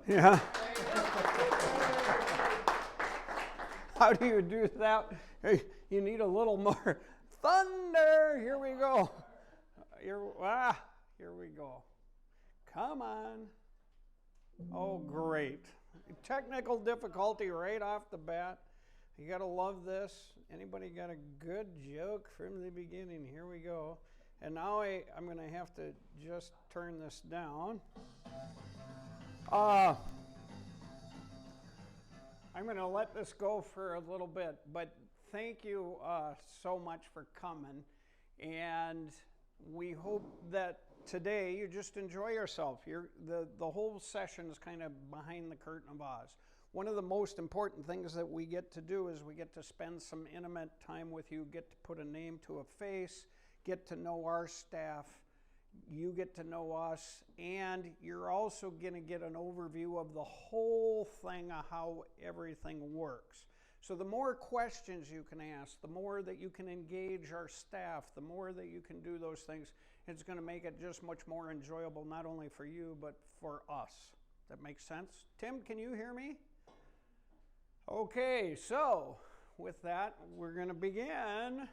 Yeah. How do you do that? Hey, you need a little more thunder. Here we go. Here we go. Come on. Oh, great. Technical difficulty right off the bat. You got to love this. Anybody got a good joke from the beginning? Here we go. And now I'm going to have to just turn this down. I'm going to let this go for a little bit, but thank you so much for coming. And we hope that today you just enjoy yourself. The whole session is kind of behind the curtain of Oz. One of the most important things that we get to do is we get to spend some intimate time with you, get to put a name to a face, get to know our staff, you get to know us, and you're also going to get an overview of the whole thing of how everything works. So the more questions you can ask, the more that you can engage our staff, the more that you can do those things, it's going to make it just much more enjoyable, not only for you, but for us. That makes sense? Tim, can you hear me? Okay, so with that, we're going to begin.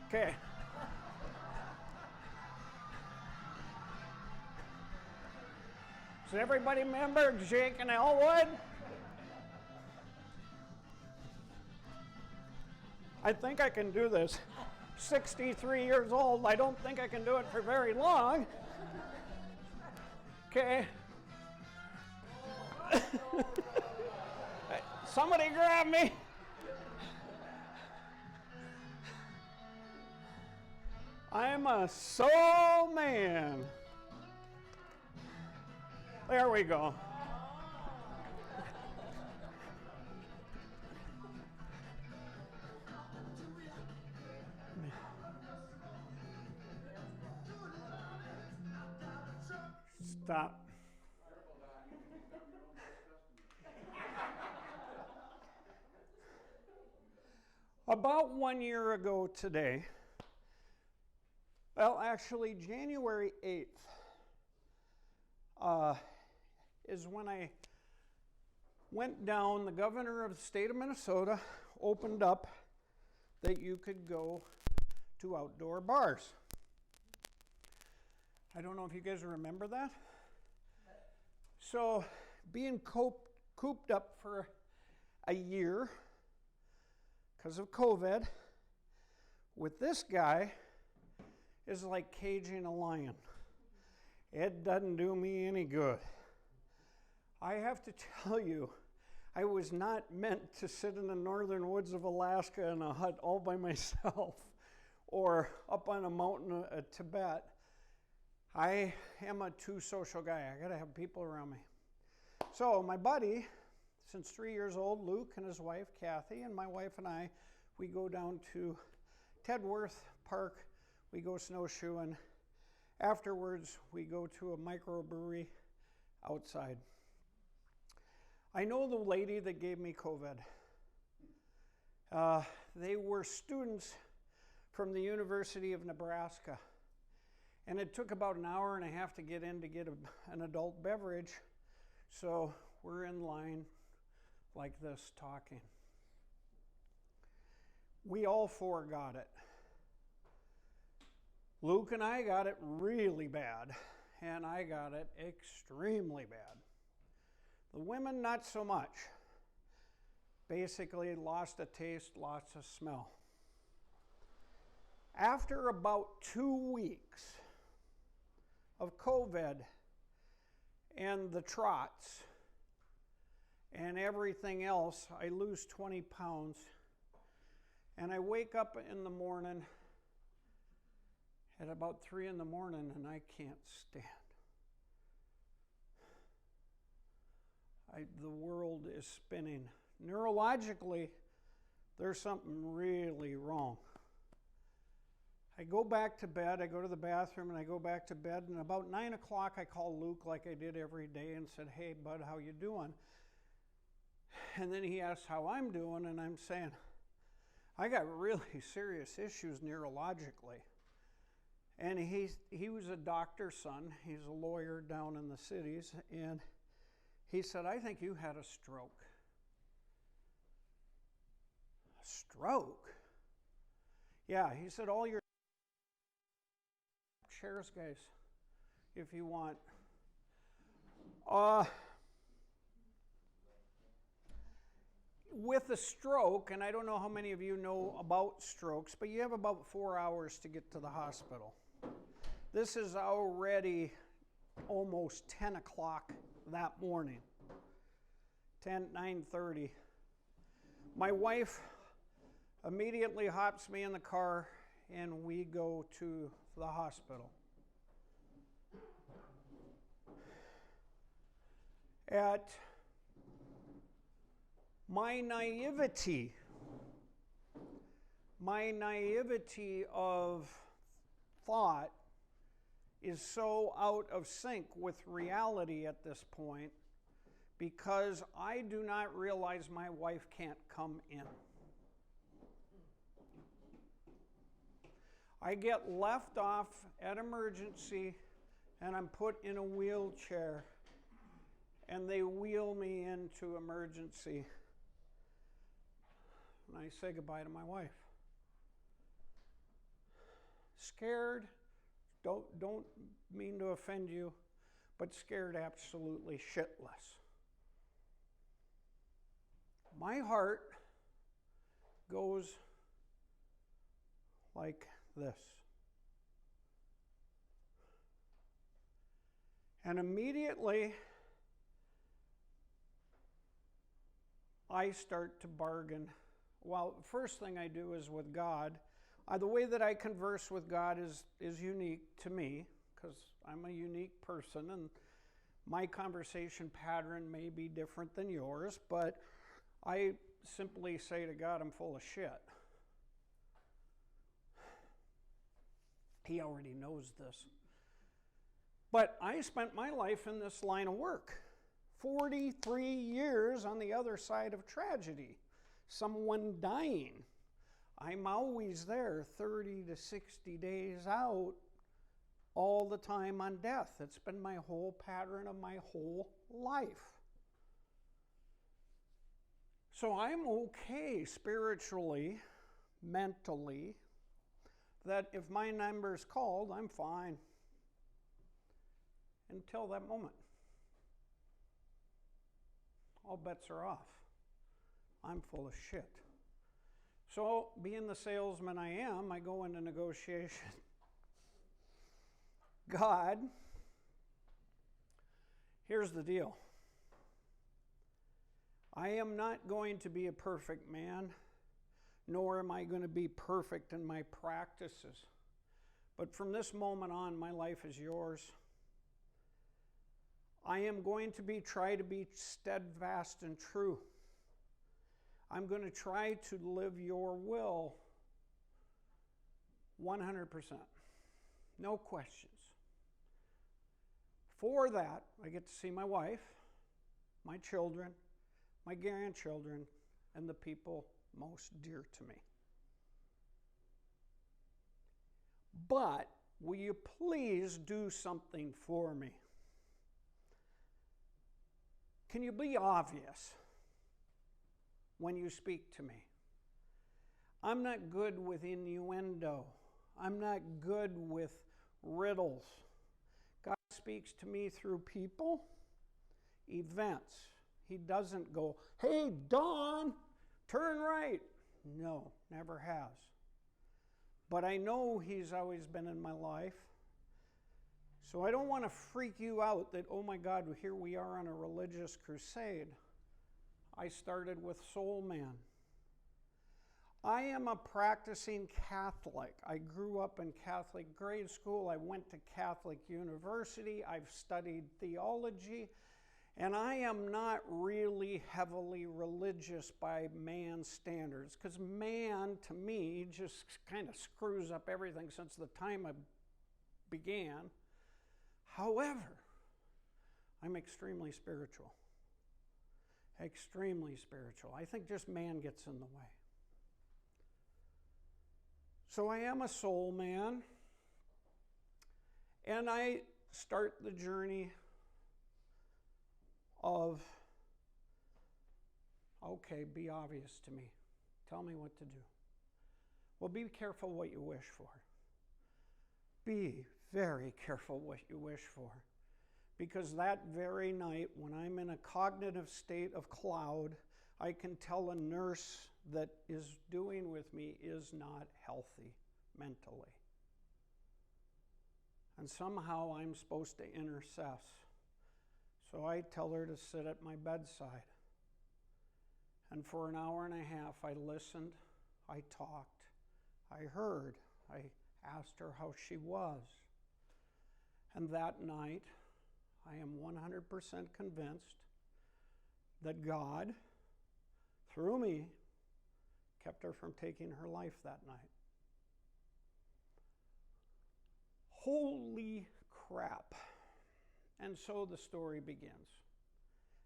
Okay. Does everybody remember Jake and Elwood? I think I can do this. 63 years old, I don't think I can do it for very long. Okay. Somebody grab me. I'm a soul man. There we go. Stop. About 1 year ago today, well, actually, January 8th is when I went down. The governor of the state of Minnesota opened up that you could go to outdoor bars. I don't know if you guys remember that. So, being cooped up for a year because of COVID with this guy is like caging a lion. It doesn't do me any good. I have to tell you, I was not meant to sit in the northern woods of Alaska in a hut all by myself or up on a mountain at Tibet. I am a too social guy. I gotta have people around me. So my buddy, since 3 years old, Luke and his wife, Kathy, and my wife and I, we go down to Tedworth Park. We go snowshoeing. Afterwards, we go to a microbrewery outside. I know the lady that gave me COVID. They were students from the University of Nebraska. And it took about an hour and a half to get in to get an adult beverage. So we're in line like this talking. We all four got it. Luke and I got it really bad, and I got it extremely bad. The women, not so much. Basically, lost a taste, lost a smell. After about 2 weeks of COVID and the trots and everything else, I lose 20 pounds, and I wake up in the morning at about 3 in the morning and I can't stand. The world is spinning. Neurologically, there's something really wrong. I go back to bed, I go to the bathroom and I go back to bed, and about 9 o'clock I call Luke like I did every day and said, "Hey bud, how you doing?" And then he asks how I'm doing, and I'm saying, I got really serious issues neurologically. And he was a doctor's son. He's a lawyer down in the cities. And he said, I think you had a stroke. A stroke? Yeah, he said, all your chairs, guys, if you want. With a stroke, and I don't know how many of you know about strokes, but you have about 4 hours to get to the hospital. This is already almost 10 o'clock that morning, 9:30. My wife immediately hops me in the car, and we go to the hospital. At my naivety of thought is so out of sync with reality at this point because I do not realize my wife can't come in. I get left off at emergency and I'm put in a wheelchair and they wheel me into emergency. And I say goodbye to my wife. Scared, don't mean to offend you, but scared absolutely shitless. My heart goes like this. And immediately I start to bargain. Well, the first thing I do is with God. The way that I converse with God is unique to me because I'm a unique person and my conversation pattern may be different than yours, but I simply say to God, I'm full of shit. He already knows this. But I spent my life in this line of work. 43 years on the other side of tragedy. Someone dying. I'm always there 30 to 60 days out all the time on death. It's been my whole pattern of my whole life. So I'm okay spiritually, mentally, that if my number's called, I'm fine. Until that moment. All bets are off. I'm full of shit. So, being the salesman I am, I go into negotiation. God, here's the deal. I am not going to be a perfect man, nor am I going to be perfect in my practices. But from this moment on, my life is yours. I am going to try to be steadfast and true. I'm going to try to live your will 100%. No questions. For that, I get to see my wife, my children, my grandchildren, and the people most dear to me. But will you please do something for me? Can you be obvious when you speak to me? I'm not good with innuendo. I'm not good with riddles. God speaks to me through people, events. He doesn't go, hey, Dawn, turn right. No, never has. But I know He's always been in my life. So I don't want to freak you out that, oh my God, here we are on a religious crusade. I started with Soul Man. I am a practicing Catholic. I grew up in Catholic grade school. I went to Catholic university. I've studied theology. And I am not really heavily religious by man's standards, because man, to me, just kind of screws up everything since the time I began. However, I'm extremely spiritual. Extremely spiritual. I think just man gets in the way. So I am a soul man. And I start the journey of, okay, be obvious to me. Tell me what to do. Well, be careful what you wish for. Be very careful what you wish for. Because that very night, when I'm in a cognitive state of cloud, I can tell a nurse that is doing with me is not healthy mentally. And somehow I'm supposed to intercess. So I tell her to sit at my bedside. And for an hour and a half, I listened, I talked, I heard, I asked her how she was. And that night, I am 100% convinced that God, through me, kept her from taking her life that night. Holy crap. And so the story begins.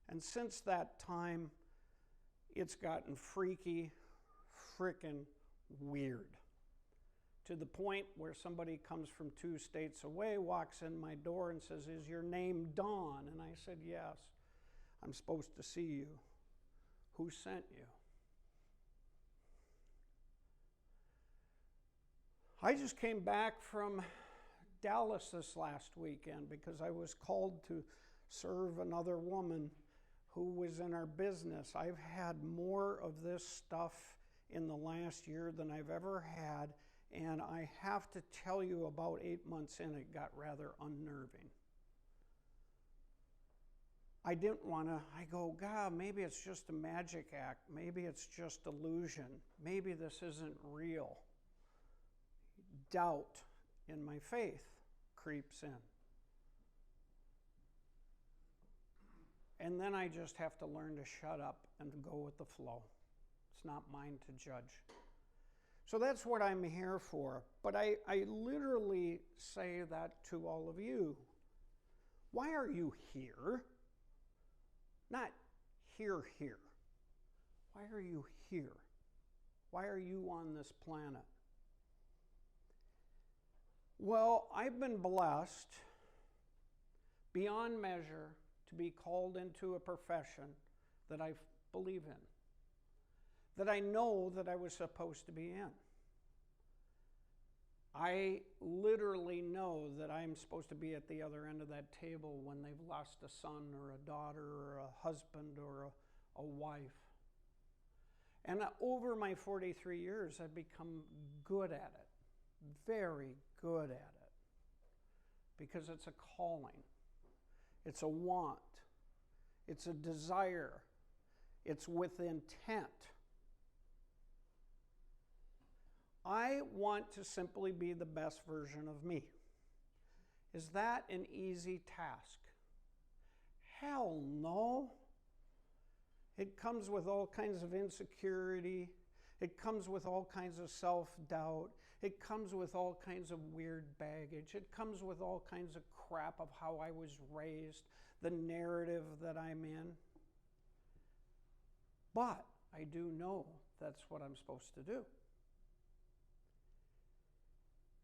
And since that time, it's gotten freaky, frickin' weird. To the point where somebody comes from 2 states away, walks in my door and says, "Is your name Dawn?" And I said, "Yes. I'm supposed to see you. Who sent you?" I just came back from Dallas this last weekend because I was called to serve another woman who was in our business. I've had more of this stuff in the last year than I've ever had, and I have to tell you, about 8 months in, it got rather unnerving. I didn't want to, I go, God, maybe it's just a magic act. Maybe it's just illusion. Maybe this isn't real. Doubt in my faith creeps in. And then I just have to learn to shut up and go with the flow. It's not mine to judge. So that's what I'm here for. But I literally say that to all of you. Why are you here? Not here. Why are you here? Why are you on this planet? Well, I've been blessed beyond measure to be called into a profession that I believe in, that I know that I was supposed to be in. I literally know that I'm supposed to be at the other end of that table when they've lost a son or a daughter or a husband or a wife. And over my 43 years, I've become good at it, very good at it, because it's a calling, it's a want, it's a desire, it's with intent. I want to simply be the best version of me. Is that an easy task? Hell no. It comes with all kinds of insecurity. It comes with all kinds of self-doubt. It comes with all kinds of weird baggage. It comes with all kinds of crap of how I was raised, the narrative that I'm in. But I do know that's what I'm supposed to do.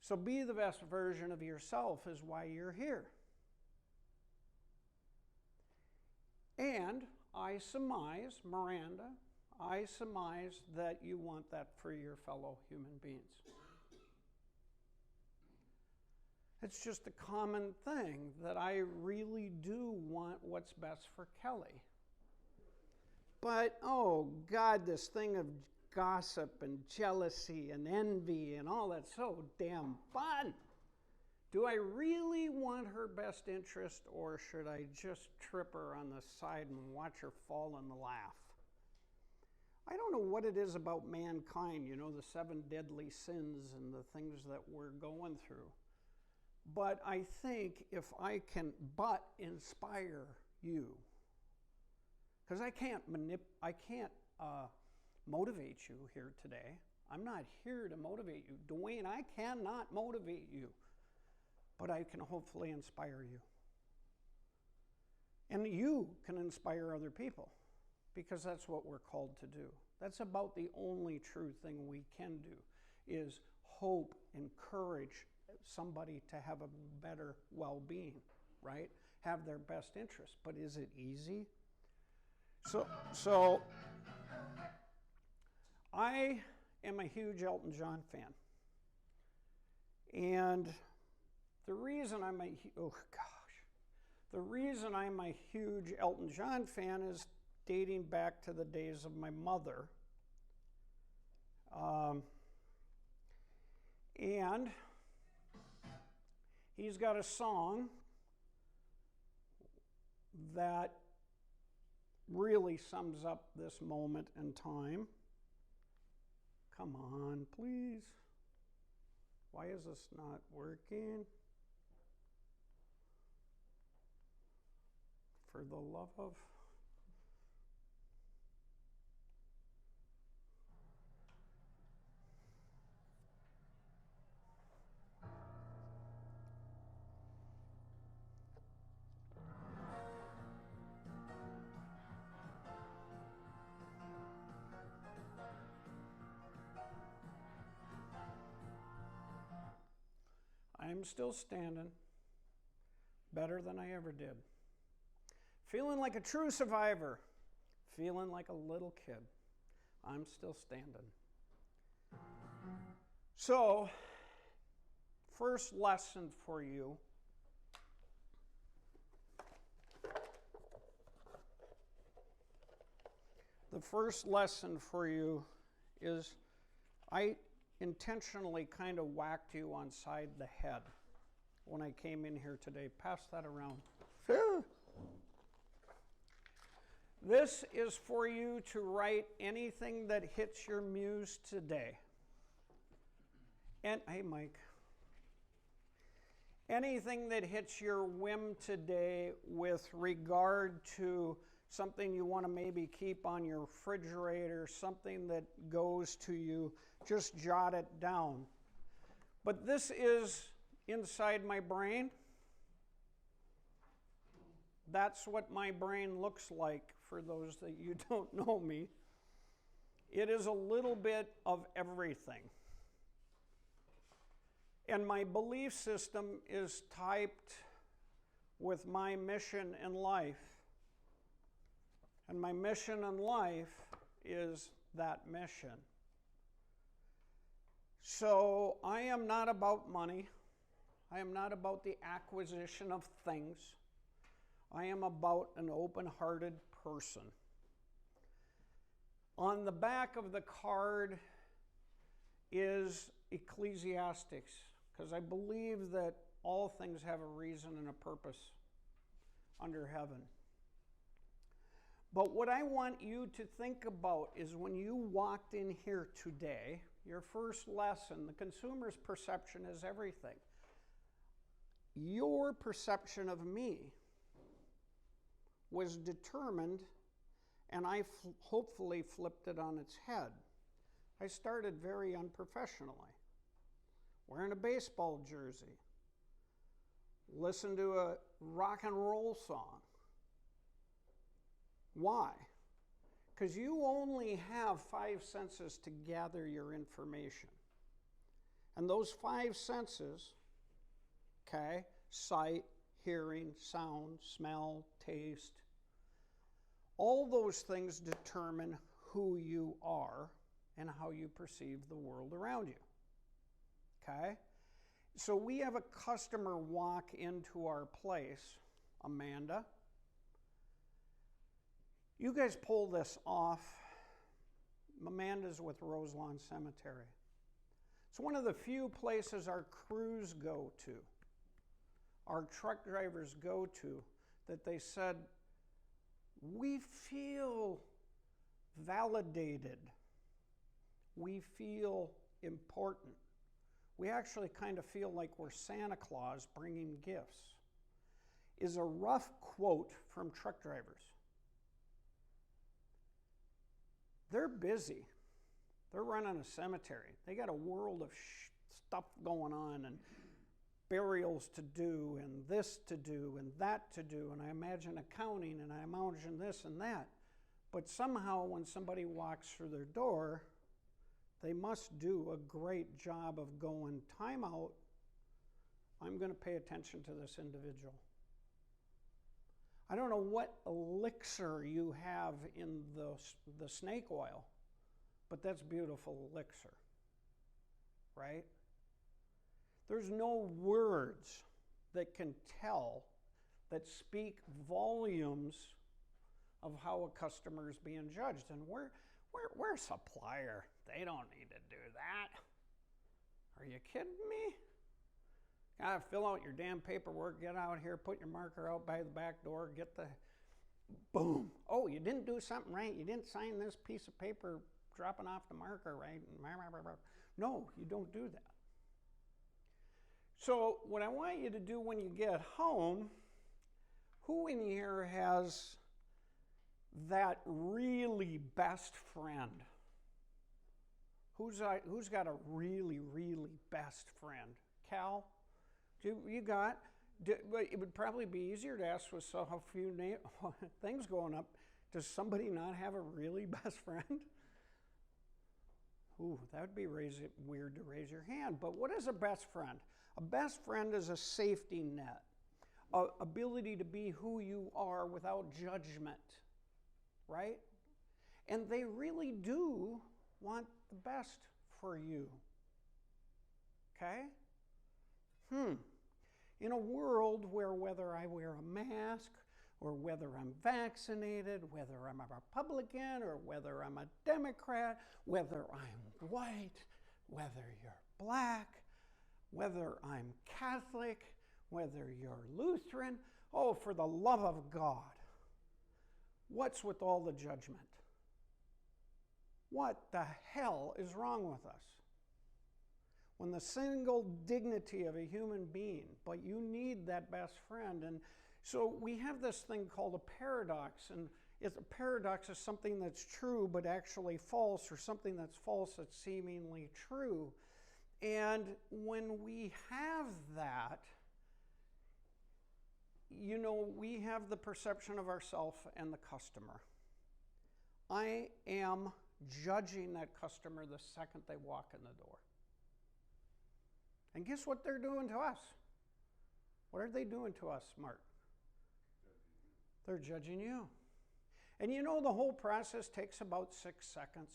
So be the best version of yourself is why you're here. And I surmise, Miranda, I surmise that you want that for your fellow human beings. It's just a common thing that I really do want what's best for Kelly. But, oh God, this thing of gossip and jealousy and envy and all that's so damn fun. Do I really want her best interest, or should I just trip her on the side and watch her fall and laugh? I don't know what it is about mankind, you know, the 7 deadly sins and the things that we're going through. But I think if I can but inspire you, because I can't motivate you here today. I'm not here to motivate you. Dwayne, I cannot motivate you, but I can hopefully inspire you. And you can inspire other people, because that's what we're called to do. That's about the only true thing we can do, is hope, encourage, somebody to have a better well-being, right? Have their best interest. But is it easy? So I am a huge Elton John fan. And the reason I'm a huge Elton John fan is dating back to the days of my mother. And he's got a song that really sums up this moment in time. Come on, please. Why is this not working? For the love of... I'm still standing, better than I ever did. Feeling like a true survivor, feeling like a little kid. I'm still standing. So, first lesson for you. The first lesson for you is I intentionally kind of whacked you on side the head when I came in here today. Pass that around. This is for you to write anything that hits your muse today. And hey, Mike. Anything that hits your whim today with regard to something you want to maybe keep on your refrigerator, something that goes to you, just jot it down. But this is inside my brain. That's what my brain looks like for those that you don't know me. It is a little bit of everything. And my belief system is typed with my mission in life. And my mission in life is that mission. So I am not about money. I am not about the acquisition of things. I am about an open-hearted person. On the back of the card is Ecclesiastes, because I believe that all things have a reason and a purpose under heaven. But what I want you to think about is when you walked in here today, your first lesson, the consumer's perception is everything. Your perception of me was determined, and I hopefully flipped it on its head. I started very unprofessionally, wearing a baseball jersey, listened to a rock and roll song. Why? Because you only have 5 senses to gather your information. And those 5 senses, okay, sight, hearing, sound, smell, taste, all those things determine who you are and how you perceive the world around you. Okay? So we have a customer walk into our place, Amanda. You guys pull this off. Amanda's with Roselawn Cemetery. It's one of the few places our crews go to, our truck drivers go to, that they said, we feel validated. We feel important. We actually kind of feel like we're Santa Claus bringing gifts. Is a rough quote from truck drivers. They're busy. They're running a cemetery. They got a world of stuff going on and burials to do and this to do and that to do. And I imagine accounting and I imagine this and that. But somehow when somebody walks through their door, they must do a great job of going, time out, I'm going to pay attention to this individual. I don't know what elixir you have in the snake oil, but that's beautiful elixir, right? There's no words that can tell, that speak volumes of how a customer is being judged. And we're a supplier. They don't need to do that. Are you kidding me? Gotta fill out your damn paperwork, get out here, put your marker out by the back door, get the, boom. Oh, you didn't do something right. You didn't sign this piece of paper dropping off the marker right. No, you don't do that. So what I want you to do when you get home, who in here has that really best friend? Who's got a really, really best friend? Cal? You got? It would probably be easier to ask with so few things going up. Does somebody not have a really best friend? Ooh, that would be weird to raise your hand. But what is a best friend? A best friend is a safety net, ability to be who you are without judgment, right? And they really do want the best for you, okay? In a world where whether I wear a mask or whether I'm vaccinated, whether I'm a Republican or whether I'm a Democrat, whether I'm white, whether you're black, whether I'm Catholic, whether you're Lutheran, oh, for the love of God, what's with all the judgment? What the hell is wrong with us? When the single dignity of a human being, but you need that best friend. And so we have this thing called a paradox, and a paradox is something that's true but actually false, or something that's false that's seemingly true. And when we have that, we have the perception of ourselves and the customer. I am judging that customer the second they walk in the door. And guess what they're doing to us? What are they doing to us, Mark? They're judging you. And the whole process takes about 6 seconds.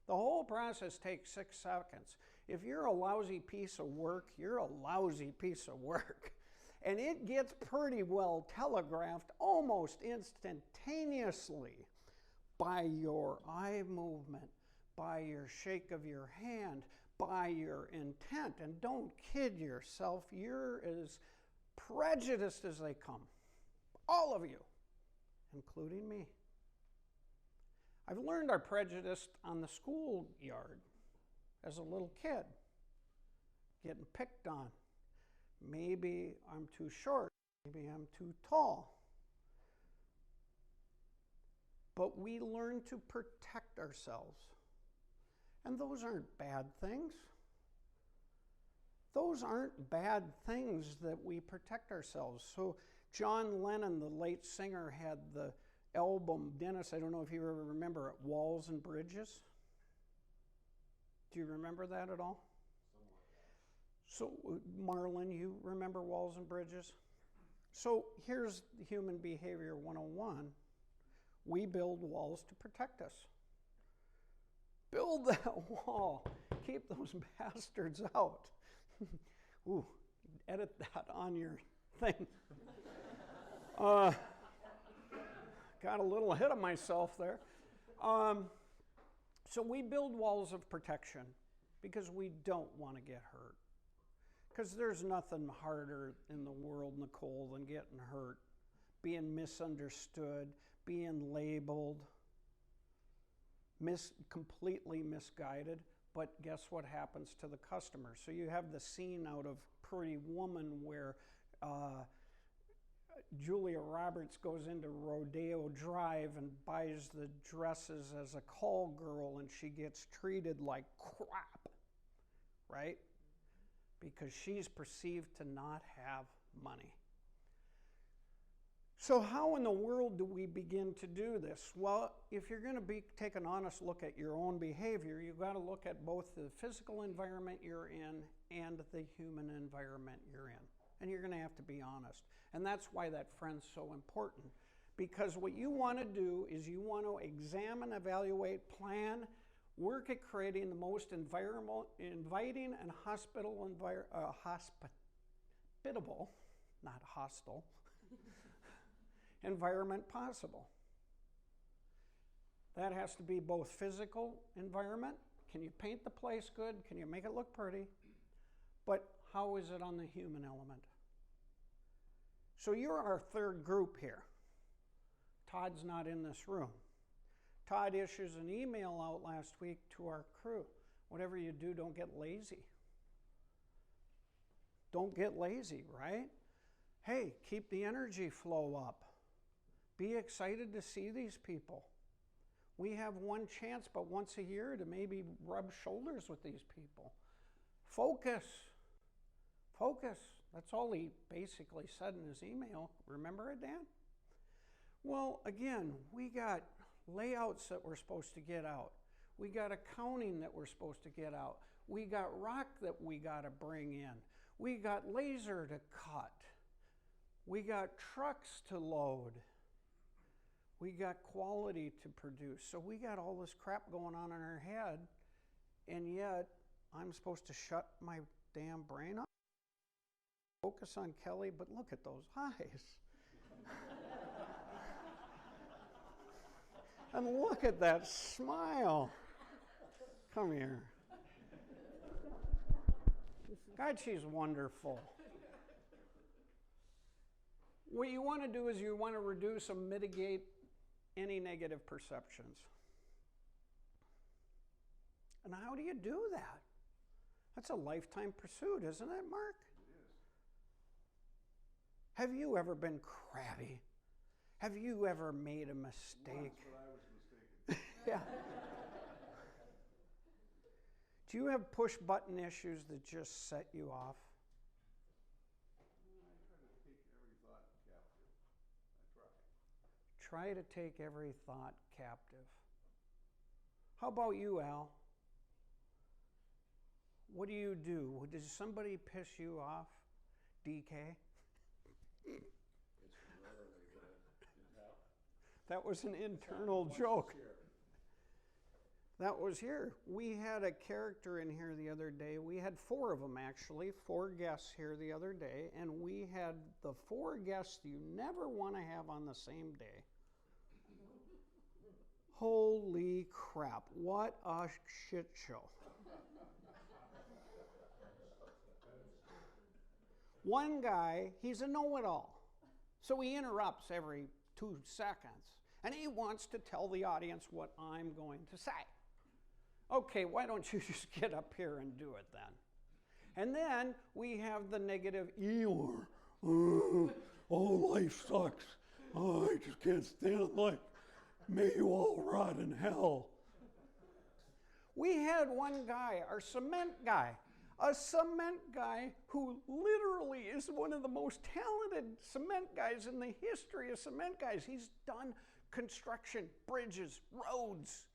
The whole process takes 6 seconds. If you're a lousy piece of work, you're a lousy piece of work. And it gets pretty well telegraphed almost instantaneously by your eye movement, by your shake of your hand, by your intent. And don't kid yourself, you're as prejudiced as they come. All of you, including me. I've learned our prejudice on the schoolyard as a little kid, getting picked on. Maybe I'm too short, maybe I'm too tall. But we learn to protect ourselves. And those aren't bad things. Those aren't bad things that we protect ourselves. So John Lennon, the late singer, had the album, Dennis, I don't know if you ever remember it, Walls and Bridges. Do you remember that at all? So Marlon, you remember Walls and Bridges? So here's Human Behavior 101. We build walls to protect us. Build that wall. Keep those bastards out. Ooh, edit that on your thing. Got a little ahead of myself there. So we build walls of protection because we don't want to get hurt. Because there's nothing harder in the world, Nicole, than getting hurt, being misunderstood, being labeled, completely misguided. But guess what happens to the customer? So you have the scene out of Pretty Woman where Julia Roberts goes into Rodeo Drive and buys the dresses as a call girl, and she gets treated like crap, right? Because she's perceived to not have money. So how in the world do we begin to do this? Well, if you're going to take an honest look at your own behavior, you've got to look at both the physical environment you're in and the human environment you're in. And you're going to have to be honest. And that's why that friend's so important. Because what you want to do is you want to examine, evaluate, plan, work at creating the most inviting and hospitable, not hostile, environment possible. That has to be both physical environment. Can you paint the place good? Can you make it look pretty? But how is it on the human element? So you're our third group here. Todd's not in this room. Todd issues an email out last week to our crew. Whatever you do, don't get lazy. Don't get lazy, right? Hey, keep the energy flow up. Be excited to see these people. We have one chance, but once a year, to maybe rub shoulders with these people. Focus. Focus. That's all he basically said in his email. Remember it, Dan? Well, again, we got layouts that we're supposed to get out. We got accounting that we're supposed to get out. We got rock that we got to bring in. We got laser to cut. We got trucks to load. We got quality to produce. So we got all this crap going on in our head, and yet I'm supposed to shut my damn brain off, focus on Kelly, but look at those eyes. And look at that smile. Come here. God, she's wonderful. What you want to do is you want to reduce or mitigate any negative perceptions. And how do you do that? That's a lifetime pursuit, isn't it, Mark? It is. Have you ever been crabby? Have you ever made a mistake? Once, but I was mistaken. Yeah. Do you have push button issues that just set you off? I try to take every thought captive. Try to take every thought captive. How about you, Al? What do? Does somebody piss you off? DK? It's rarely, but That was an internal joke. That was here. We had a character in here the other day. We had 4 of them, actually, 4 guests here the other day, and we had the 4 guests you never want to have on the same day. Holy crap, what a shit show. One guy, he's a know-it-all, so he interrupts every 2 seconds, and he wants to tell the audience what I'm going to say. Okay, why don't you just get up here and do it then? And then we have the negative Eeyore. Oh, life sucks. Oh, I just can't stand life. May you all rot in hell. We had one guy, our cement guy, a cement guy who literally is one of the most talented cement guys in the history of cement guys. He's done construction, bridges, roads.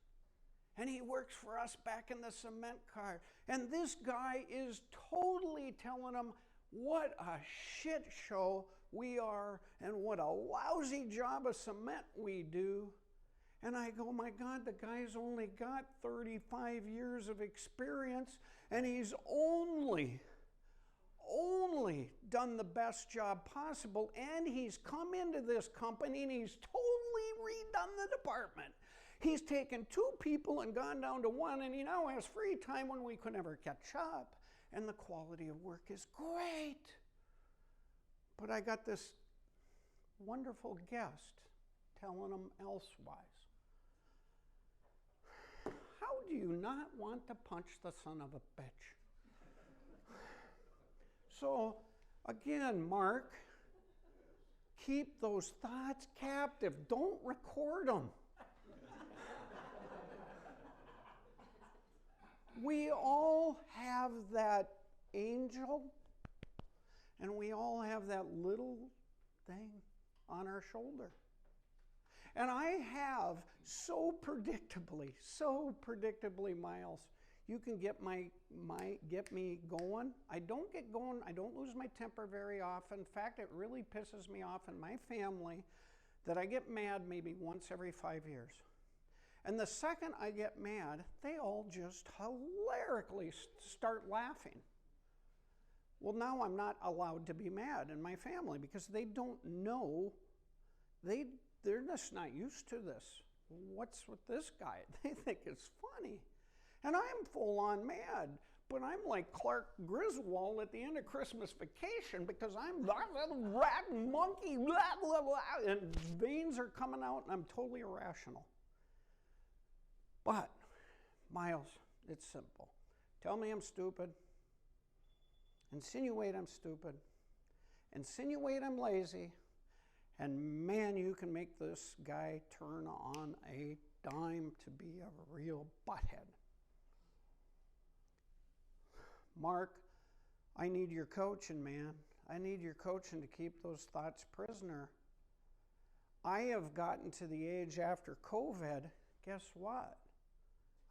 And he works for us back in the cement car. And this guy is totally telling them what a shit show we are and what a lousy job of cement we do. And I go, my God, the guy's only got 35 years of experience, and he's only done the best job possible, and he's come into this company and he's totally redone the department. He's taken 2 people and gone down to 1, and he now has free time when we could never catch up, and the quality of work is great. But I got this wonderful guest telling him elsewise. How do you not want to punch the son of a bitch? So, again, Mark, keep those thoughts captive. Don't record them. We all have that angel, and we all have that little thing on our shoulder. And I have so predictably, Miles, you can get me going. I don't get going, I don't lose my temper very often. In fact, it really pisses me off in my family that I get mad maybe once every 5 years. And the second I get mad, they all just hilarically start laughing. Well, now I'm not allowed to be mad in my family because they don't know, they're just not used to this. What's with this guy? They think it's funny. And I'm full on mad, but I'm like Clark Griswold at the end of Christmas Vacation because I'm a rat and monkey, blah, blah, blah, and veins are coming out and I'm totally irrational. But, Miles, it's simple. Tell me I'm stupid. Insinuate I'm stupid. Insinuate I'm lazy. And man, you can make this guy turn on a dime to be a real butthead. Mark, I need your coaching, man. I need your coaching to keep those thoughts prisoner. I have gotten to the age after COVID, guess what?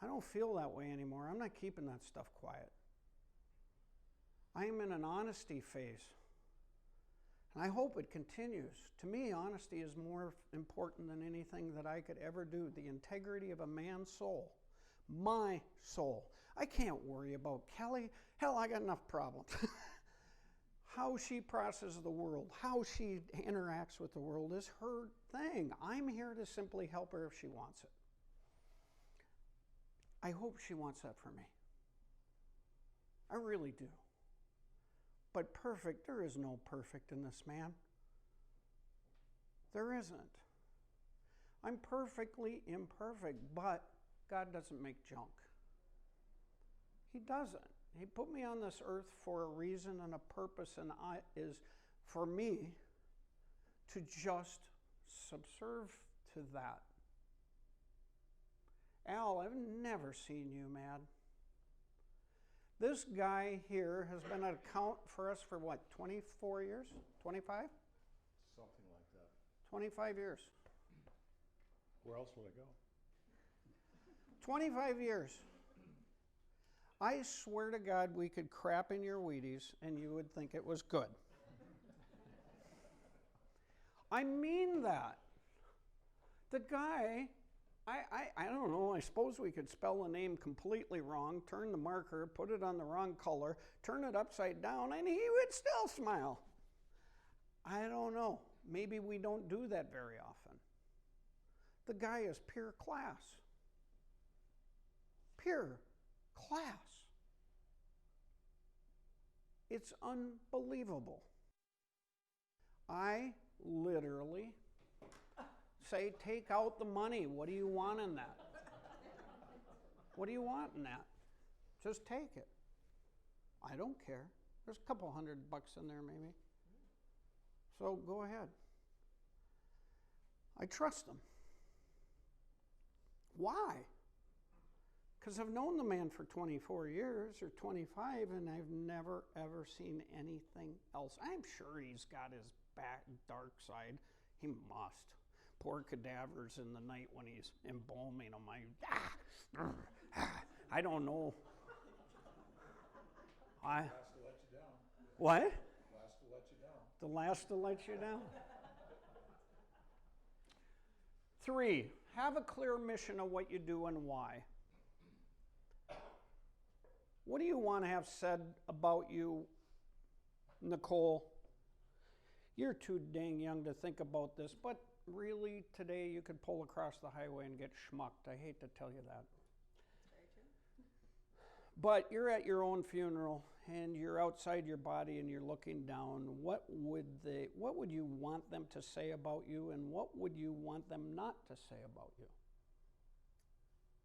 I don't feel that way anymore. I'm not keeping that stuff quiet. I am in an honesty phase. And I hope it continues. To me, honesty is more important than anything that I could ever do. The integrity of a man's soul. My soul. I can't worry about Kelly. Hell, I got enough problems. How she processes the world, how she interacts with the world is her thing. I'm here to simply help her if she wants it. I hope she wants that for me. I really do. But perfect, there is no perfect in this man. There isn't. I'm perfectly imperfect, but God doesn't make junk. He doesn't. He put me on this earth for a reason and a purpose, and is for me to just subserve to that. Al, I've never seen you mad. This guy here has been an account for us for what, 24 years? 25? Something like that. 25 years. Where else would I go? 25 years. I swear to God we could crap in your Wheaties and you would think it was good. I mean that. The guy, I don't know, I suppose we could spell the name completely wrong, turn the marker, put it on the wrong color, turn it upside down, and he would still smile. I don't know. Maybe we don't do that very often. The guy is pure class. Pure class. It's unbelievable. I literally say, take out the money. What do you want in that? What do you want in that? Just take it. I don't care. There's a couple $100 in there maybe. So go ahead. I trust him. Why? Because I've known the man for 24 years or 25 and I've never ever seen anything else. I'm sure he's got his back dark side. He must. Poor cadavers in the night when he's embalming them. I don't know. Last to let you down. What? Last to let you down. The last to let you down. 3, have a clear mission of what you do and why. What do you want to have said about you, Nicole? You're too dang young to think about this, but really today you could pull across the highway and get schmucked. I hate to tell you that. Very true. But you're at your own funeral and you're outside your body and you're looking down. What would you want them to say about you, and what would you want them not to say about you?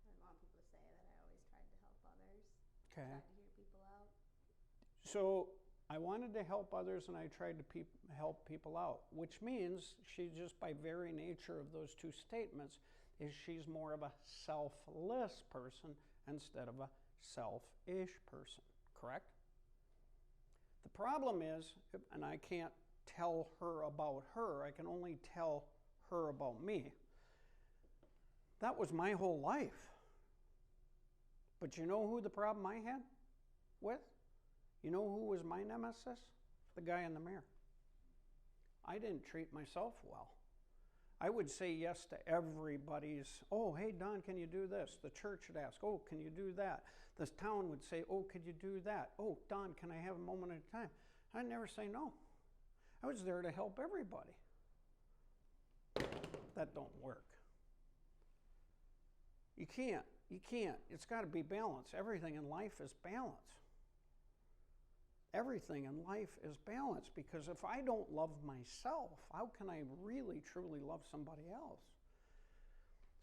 I want people to say that I always tried to help others. Okay. Tried to hear people out. So I wanted to help others and I tried to help people out, which means she just by very nature of those 2 statements is she's more of a selfless person instead of a selfish person, correct? The problem is, and I can't tell her about her. I can only tell her about me. That was my whole life. But you know who the problem I had with? You know who was my nemesis? The guy in the mirror. I didn't treat myself well. I would say yes to everybody's, oh, hey, Don, can you do this? The church would ask, oh, can you do that? This town would say, oh, could you do that? Oh, Don, can I have a moment at a time? I'd never say no. I was there to help everybody. That don't work. You can't. It's got to be balance. Everything in life is balance. Everything in life is balance, because if I don't love myself, how can I really, truly love somebody else?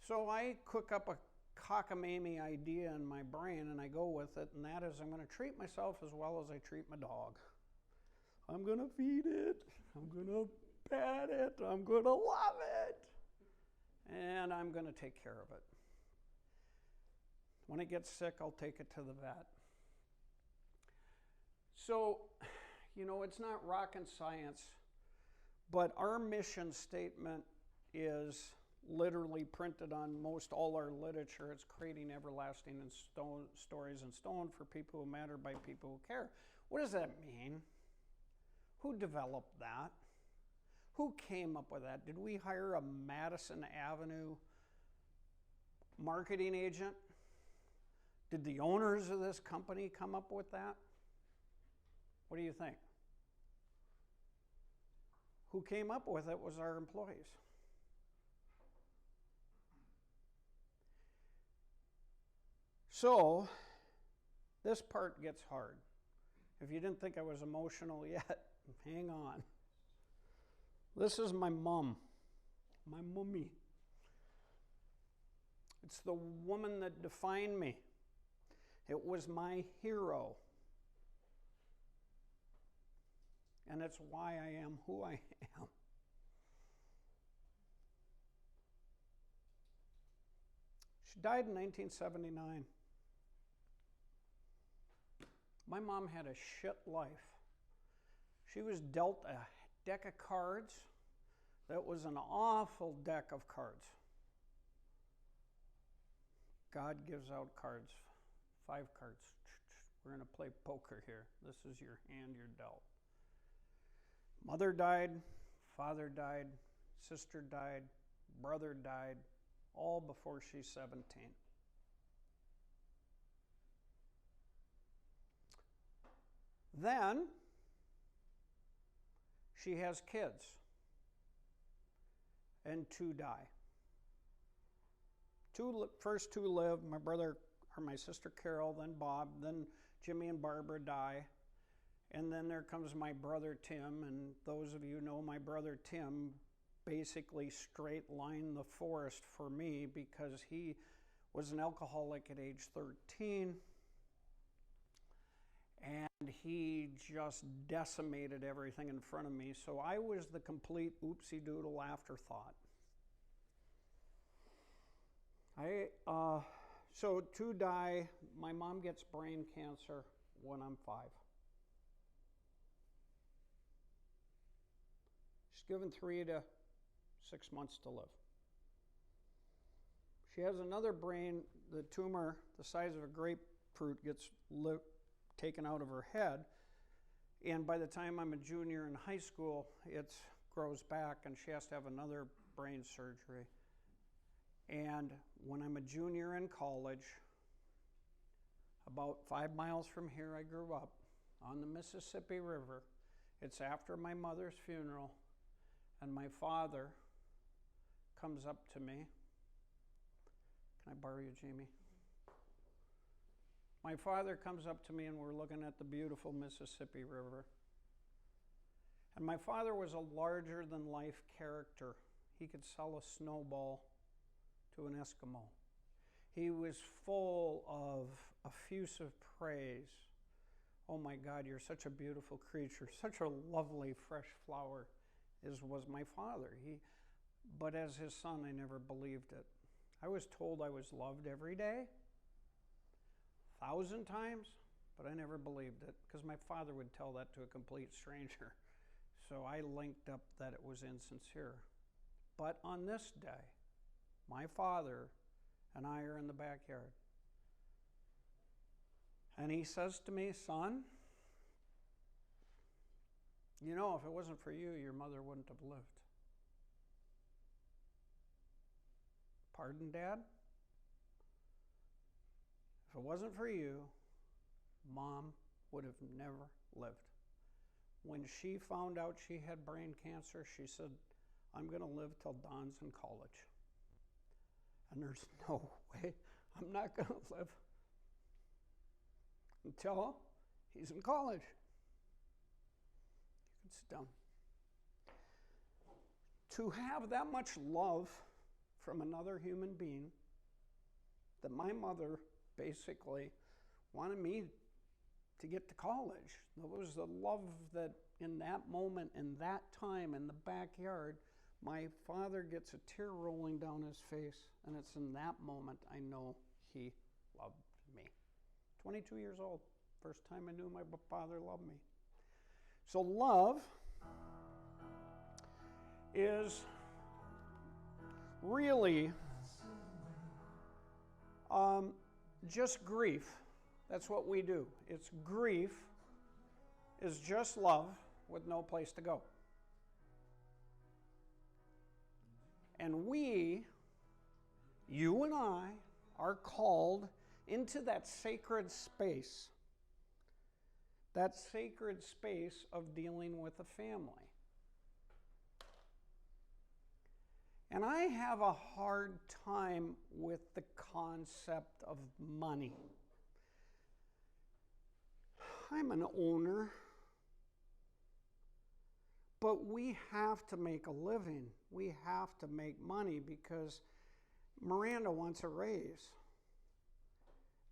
So I cook up a cockamamie idea in my brain and I go with it, and that is I'm going to treat myself as well as I treat my dog. I'm going to feed it. I'm going to pet it. I'm going to love it. And I'm going to take care of it. When it gets sick, I'll take it to the vet. So, it's not rocket science, but our mission statement is literally printed on most all our literature. It's creating everlasting and stories in stone for people who matter by people who care. What does that mean? Who developed that? Who came up with that? Did we hire a Madison Avenue marketing agent? Did the owners of this company come up with that? What do you think? Who came up with it was our employees. So, this part gets hard. If you didn't think I was emotional yet, hang on. This is my mom, my mummy. It's the woman that defined me. It was my hero. And it's why I am who I am. She died in 1979. My mom had a shit life. She was dealt a deck of cards that was an awful deck of cards. God gives out cards, 5 cards. We're going to play poker here. This is your hand you're dealt. Mother died, father died, sister died, brother died, all before she's 17. Then she has kids, and 2 die. First 2 live, my brother or my sister Carol, then Bob, then Jimmy and Barbara die. And then there comes my brother Tim, and those of you who know my brother Tim basically straight lined the forest for me because he was an alcoholic at age 13. And he just decimated everything in front of me. So I was the complete oopsie-doodle afterthought. So 2 die. My mom gets brain cancer when I'm 5. She's given 3 to 6 months to live. She has another brain, the tumor the size of a grapefruit gets taken out of her head. And by the time I'm a junior in high school, it grows back and she has to have another brain surgery. And when I'm a junior in college, about 5 miles from here I grew up, on the Mississippi River. It's after my mother's funeral, and my father comes up to me. Can I borrow you, Jamie? My father comes up to me and we're looking at the beautiful Mississippi River. And my father was a larger than life character. He could sell a snowball to an Eskimo. He was full of effusive praise. Oh my God, you're such a beautiful creature, such a lovely fresh flower, was my father. But as his son, I never believed it. I was told I was loved every day, 1,000 times, but I never believed it because my father would tell that to a complete stranger. So I linked up that it was insincere. But on this day, my father and I are in the backyard. And he says to me, son, you know, if it wasn't for you, your mother wouldn't have lived. Pardon, Dad? If it wasn't for you, Mom would have never lived. When she found out she had brain cancer, she said, I'm going to live till Don's in college. And there's no way I'm not going to live until he's in college. You can sit down. To have that much love from another human being, that my mother basically wanted me to get to college. There was the love that in that moment, in that time, in the backyard, my father gets a tear rolling down his face, and it's in that moment I know he loved me. 22 years old, first time I knew my father loved me. So love is really just grief. That's what we do. It's grief is just love with no place to go. And we, you and I, are called into that sacred space of dealing with a family. And I have a hard time with the concept of money. I'm an owner, but we have to make a living. We have to make money because Miranda wants a raise.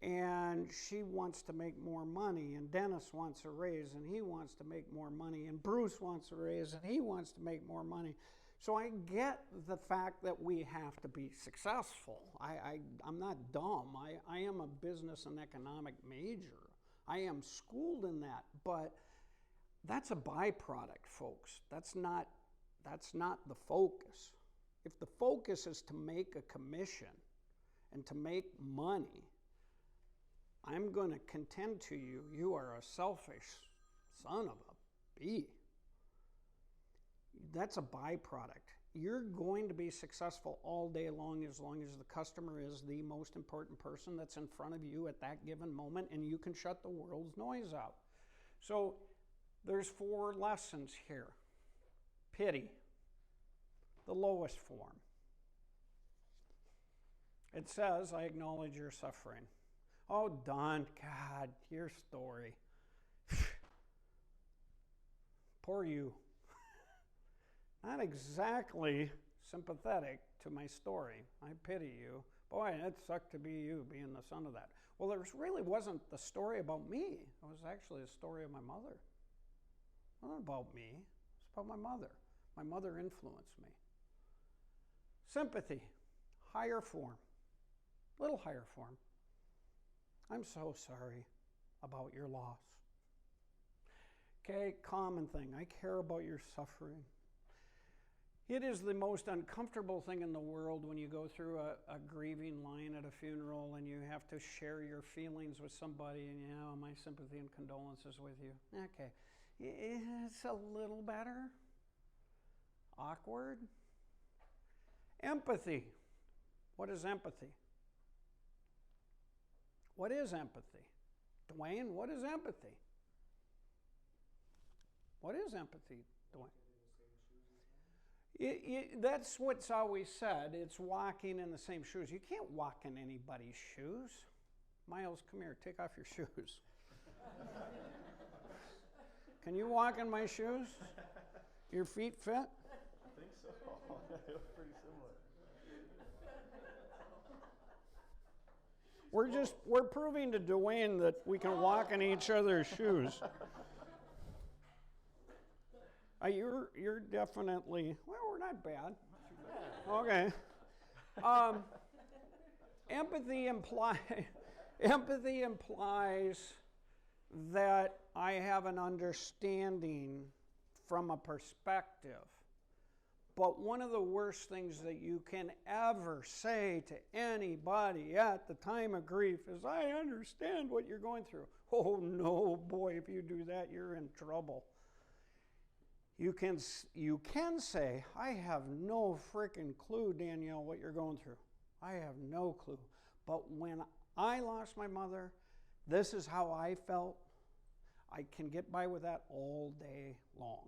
And she wants to make more money, and Dennis wants a raise, and he wants to make more money, and Bruce wants a raise, and he wants to make more money. So I get the fact that we have to be successful. I'm not dumb. I am a business and economic major. I am schooled in that, but that's a byproduct, folks. That's not the focus. If the focus is to make a commission and to make money, I'm going to contend to you, you are a selfish son of a bee. That's a byproduct. You're going to be successful all day long as the customer is the most important person that's in front of you at that given moment, and you can shut the world's noise out. So there's 4 lessons here. Pity, the lowest form. It says, I acknowledge your suffering. Oh, Don, God, your story. Poor you. Not exactly sympathetic to my story. I pity you. Boy, it sucked to be you, being the son of that. Well, there really wasn't the story about me. It was actually the story of my mother. It wasn't about me. It's about my mother. My mother influenced me. Sympathy, higher form, little higher form. I'm so sorry about your loss. Okay, common thing. I care about your suffering. It is the most uncomfortable thing in the world when you go through a grieving line at a funeral and you have to share your feelings with somebody and, you know, my sympathy and condolences with you. Okay, it's a little better. Awkward. Empathy. What is empathy? What is empathy? Dwayne, what is empathy? What is empathy, Dwayne? That's what's always said. It's walking in the same shoes. You can't walk in anybody's shoes. Miles, come here. Take off your shoes. Can you walk in my shoes? Your feet fit? I think so. They look pretty similar. We're proving to Dwayne that we can walk in each other's shoes. You're definitely, well, we're not bad. Okay. Empathy implies that I have an understanding from a perspective. But one of the worst things that you can ever say to anybody at the time of grief is, I understand what you're going through. Oh no, boy, if you do that, you're in trouble. You can say, I have no freaking clue, Danielle, what you're going through. I have no clue. But when I lost my mother, this is how I felt. I can get by with that all day long.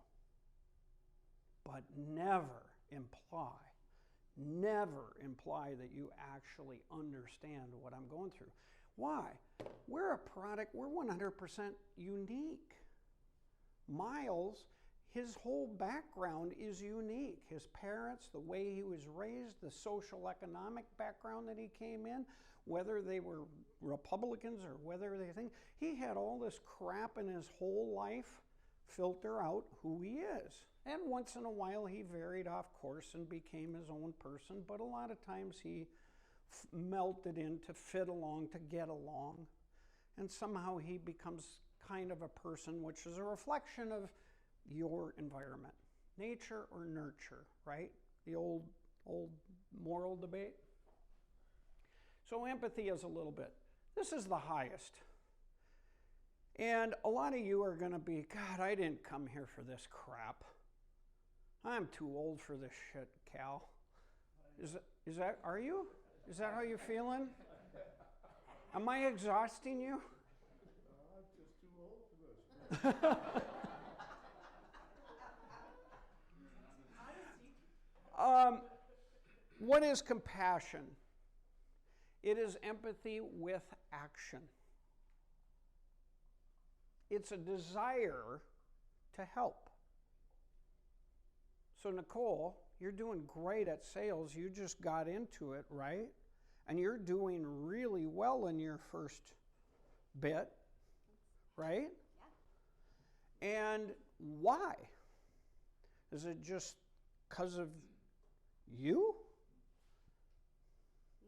But never imply that you actually understand what I'm going through. Why? We're a product, we're 100% unique. Miles, his whole background is unique. His parents, the way he was raised, the social economic background that he came in, whether they were Republicans or whether they think, he had all this crap in his whole life filter out who he is. And once in a while he varied off course and became his own person, but a lot of times he melted in to fit along, to get along. And somehow he becomes kind of a person which is a reflection of your environment. Nature or nurture, right? The old moral debate. So empathy is a little bit. This is the highest. And a lot of you are going to be, God, I didn't come here for this crap. I'm too old for this shit, Cal. Are you? Is that how you're feeling? Am I exhausting you? I'm just too old for this. What is compassion? It is empathy with action. It's a desire to help. So Nicole, you're doing great at sales. You just got into it, right? And you're doing really well in your first bit, right? Yeah. And why? Is it just because of you?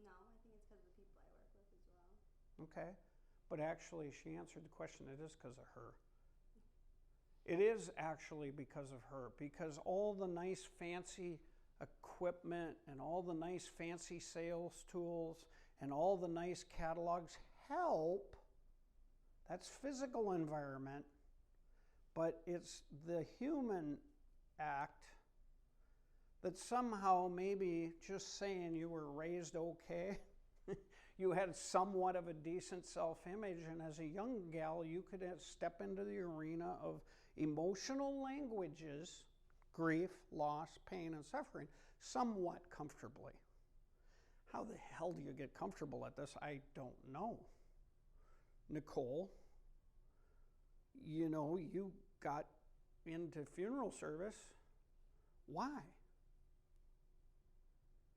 No, I think it's because of the people I work with as well. Okay. But actually, she answered the question. It is because of her. It is actually because of her. Because all the nice fancy equipment and all the nice fancy sales tools and all the nice catalogs help. That's physical environment. But it's the human act that somehow maybe just saying you were raised okay, you had somewhat of a decent self-image, and as a young gal, you could step into the arena of emotional languages, grief, loss, pain, and suffering, somewhat comfortably. How the hell do you get comfortable at this? I don't know. Nicole, you know, you got into funeral service. Why?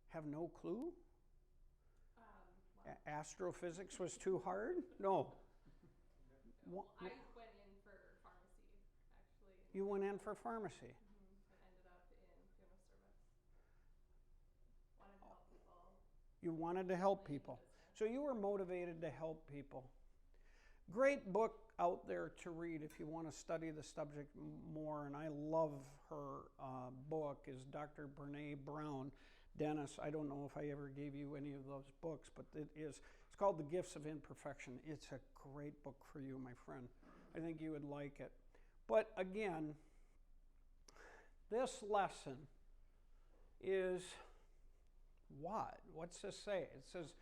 Have no clue? Astrophysics was too hard? No. Well, I went in for pharmacy, actually. You went in for pharmacy? And ended up in funeral service. Wanted to help people. You wanted to help people. So you were motivated to help people. Great book out there to read if you want to study the subject more, and I love her book, is Dr. Brene Brown. Dennis, I don't know if I ever gave you any of those books, but it's called The Gifts of Imperfection. It's a great book for you, my friend. I think you would like it. But again, this lesson is what? What's this say? It says,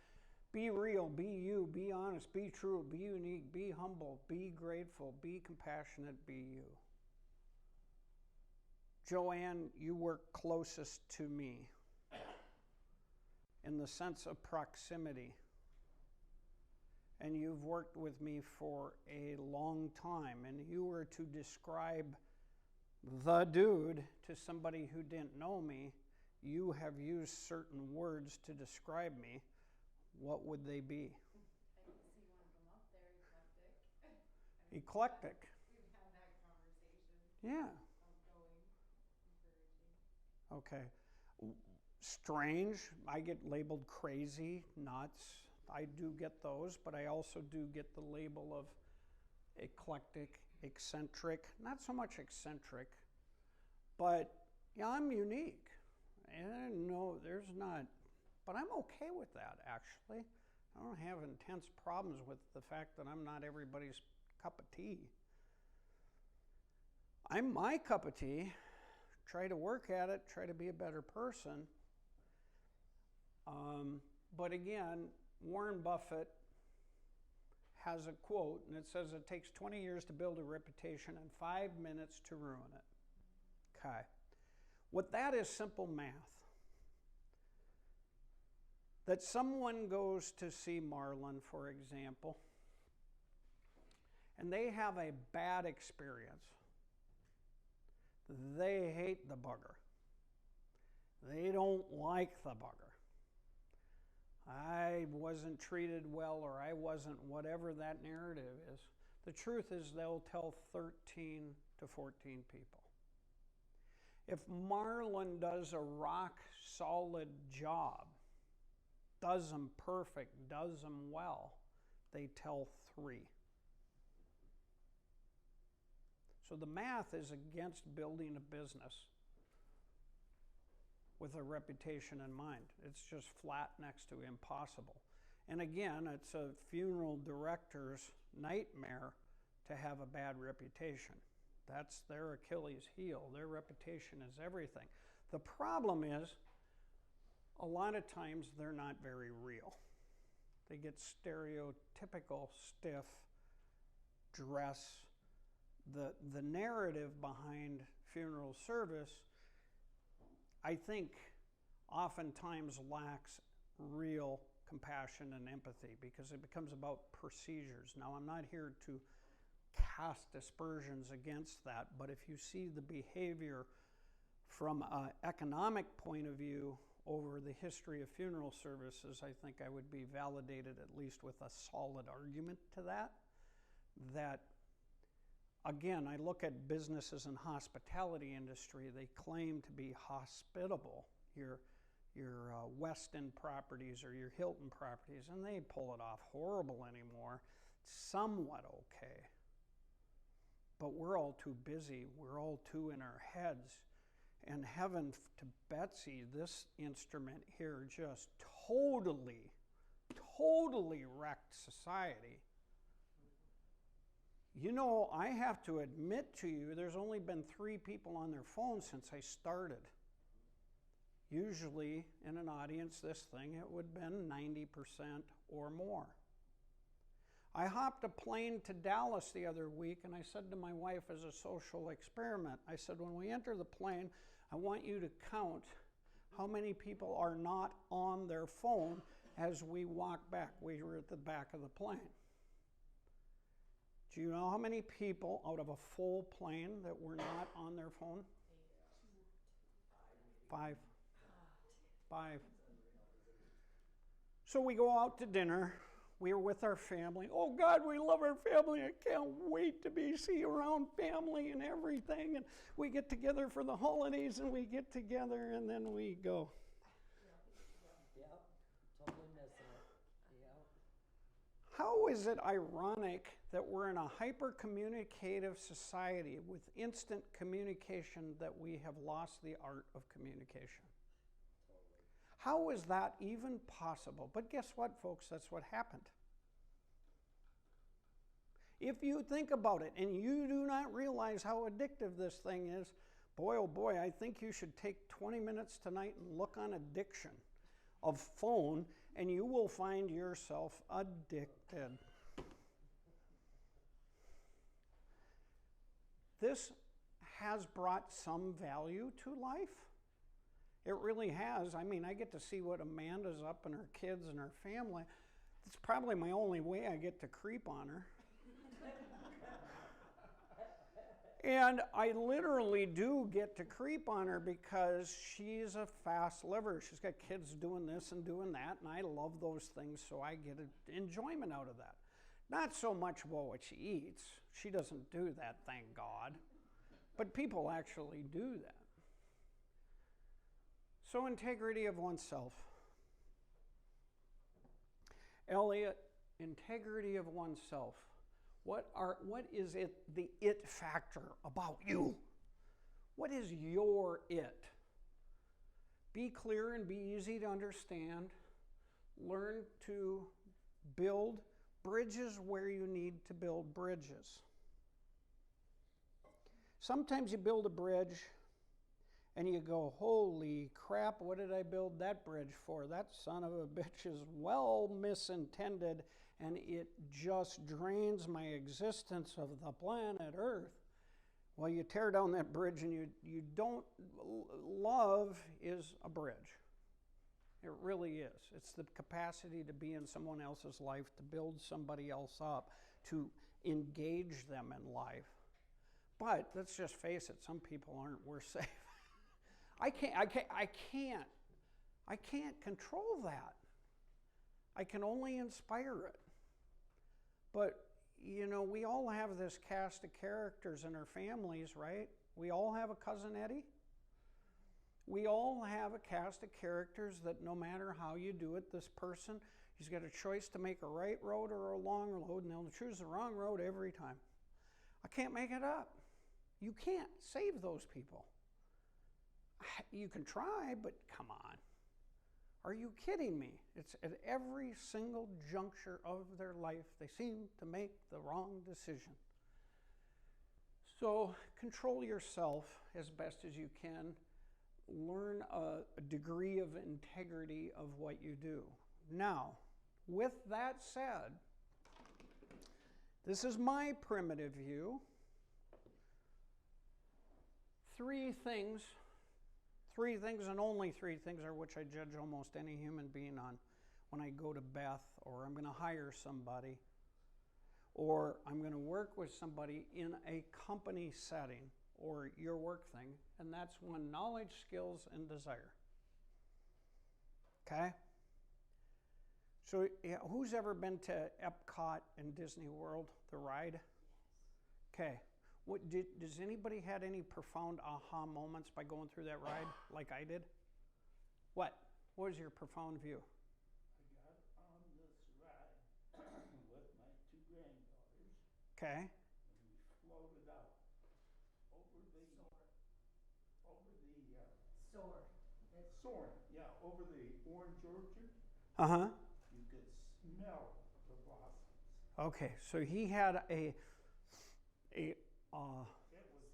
be real, be you, be honest, be true, be unique, be humble, be grateful, be compassionate, be you. Joanne, you work closest to me in the sense of proximity. And you've worked with me for a long time, and you were to describe the dude to somebody who didn't know me, you have used certain words to describe me. What would they be? I can see one of them up there, eclectic. Eclectic. We've had that conversation. Yeah. Outgoing, encouraging. Okay. Strange. I get labeled crazy, nuts. I do get those, but I also do get the label of eclectic, eccentric. Not so much eccentric. But yeah, I'm unique. And no, there's not, but I'm okay with that actually. I don't have intense problems with the fact that I'm not everybody's cup of tea. I'm my cup of tea. Try to work at it, try to be a better person. But again, Warren Buffett has a quote, and it says it takes 20 years to build a reputation and 5 minutes to ruin it. Okay. What that is simple math. That someone goes to see Marlon, for example, and they have a bad experience. They hate the bugger. They don't like the bugger. I wasn't treated well, or I wasn't, whatever that narrative is. The truth is they'll tell 13 to 14 people. If Marlon does a rock solid job, does them perfect, does them well, they tell 3. So the math is against building a business with a reputation in mind. It's just flat next to impossible. And again, it's a funeral director's nightmare to have a bad reputation. That's their Achilles heel. Their reputation is everything. The problem is, a lot of times they're not very real. They get stereotypical, stiff dress. The narrative behind funeral service, I think, oftentimes lacks real compassion and empathy because it becomes about procedures. Now, I'm not here to cast aspersions against that, but if you see the behavior from an economic point of view over the history of funeral services, I think I would be validated at least with a solid argument to that. That, again, I look at businesses in hospitality industry, they claim to be hospitable, your Westin properties or your Hilton properties, and they pull it off horrible anymore, somewhat okay. But we're all too busy, we're all too in our heads. And heaven to Betsy, this instrument here just totally wrecked society. You know, I have to admit to you, there's only been 3 people on their phone since I started. Usually in an audience, this thing, it would have been 90% or more. I hopped a plane to Dallas the other week, and I said to my wife as a social experiment, I said, when we enter the plane, I want you to count how many people are not on their phone as we walk back. We were at the back of the plane. Do you know how many people out of a full plane that were not on their phone? 5. So we go out to dinner. We were with our family. Oh God, we love our family. I can't wait to see around family and everything. And we get together for the holidays, and we get together, and then we go. Yep, totally missing it. Yep. How is it ironic that we're in a hyper-communicative society with instant communication that we have lost the art of communication? How is that even possible? But guess what, folks? That's what happened. If you think about it and you do not realize how addictive this thing is, boy, oh boy, I think you should take 20 minutes tonight and look on addiction of phone, and you will find yourself addicted. This has brought some value to life. It really has. I mean, I get to see what Amanda's up and her kids and her family. It's probably my only way I get to creep on her. And I literally do get to creep on her because she's a fast liver. She's got kids doing this and doing that, and I love those things, so I get enjoyment out of that. Not so much about what she eats. She doesn't do that, thank God. But people actually do that. So integrity of oneself. Elliot, integrity of oneself. What is it, the it factor about you? What is your it? Be clear and be easy to understand. Learn to build bridges where you need to build bridges. Sometimes you build a bridge and you go, holy crap, what did I build that bridge for? That son of a bitch is well misintended, and it just drains my existence of the planet Earth. Well, you tear down that bridge and you don't, love is a bridge. It really is. It's the capacity to be in someone else's life, to build somebody else up, to engage them in life. But let's just face it, some people aren't worth saving. I can't control that. I can only inspire it. But, you know, we all have this cast of characters in our families, right? We all have a Cousin Eddie. We all have a cast of characters that no matter how you do it, this person, he's got a choice to make a right road or a long road, and they'll choose the wrong road every time. I can't make it up. You can't save those people. You can try, but come on. Are you kidding me? It's at every single juncture of their life, they seem to make the wrong decision. So control yourself as best as you can. Learn a degree of integrity of what you do. Now, with that said, this is my primitive view. Three things and only three things are which I judge almost any human being on when I go to Beth, or I'm going to hire somebody, or I'm going to work with somebody in a company setting or your work thing, and that's one: knowledge, skills, and desire. Okay? So yeah, who's ever been to Epcot and Disney World, the ride? Okay. Does anybody had any profound aha moments by going through that ride like I did? What? What was your profound view? I got on this ride with my two granddaughters, Okay. and we floated out over the orange orchard. Uh-huh. You could smell the blossoms. Okay, so he had It was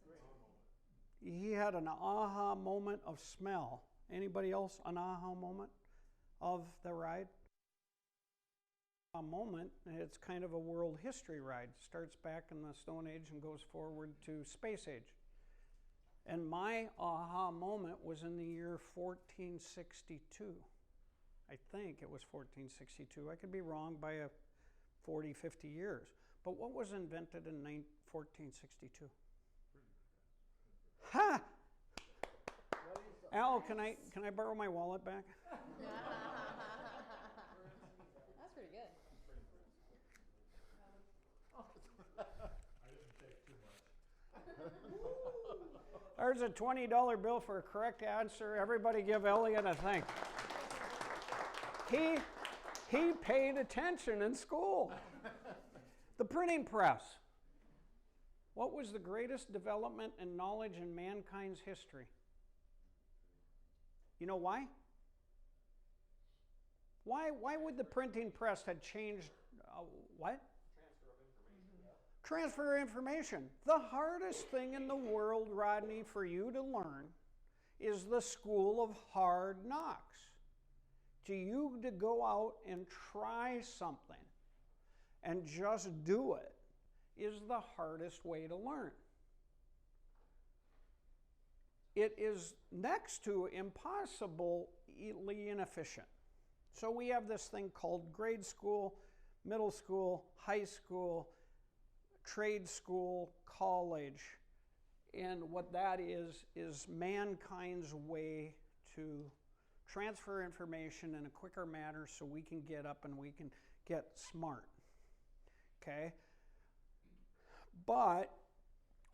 great. he had an aha moment of smell. Anybody else an aha moment of the ride? A moment, it's kind of a world history ride. Starts back in the Stone Age and goes forward to Space Age. And my aha moment was in the year 1462. I think it was 1462. I could be wrong by 40, 50 years. But what was invented in 1462? Ha! Al, can I borrow my wallet back? That's pretty good. There's a $20 bill for a correct answer. Everybody give Elliot a thank. He paid attention in school. The printing press. What was the greatest development in knowledge in mankind's history? You know why? Why would the printing press have changed what? Transfer of information. The hardest thing in the world, Rodney, for you to learn is the school of hard knocks. To you to go out and try something and just do it is the hardest way to learn. It is next to impossibly inefficient. So we have this thing called grade school, middle school, high school, trade school, college. And what that is mankind's way to transfer information in a quicker manner so we can get up and we can get smart. Okay? But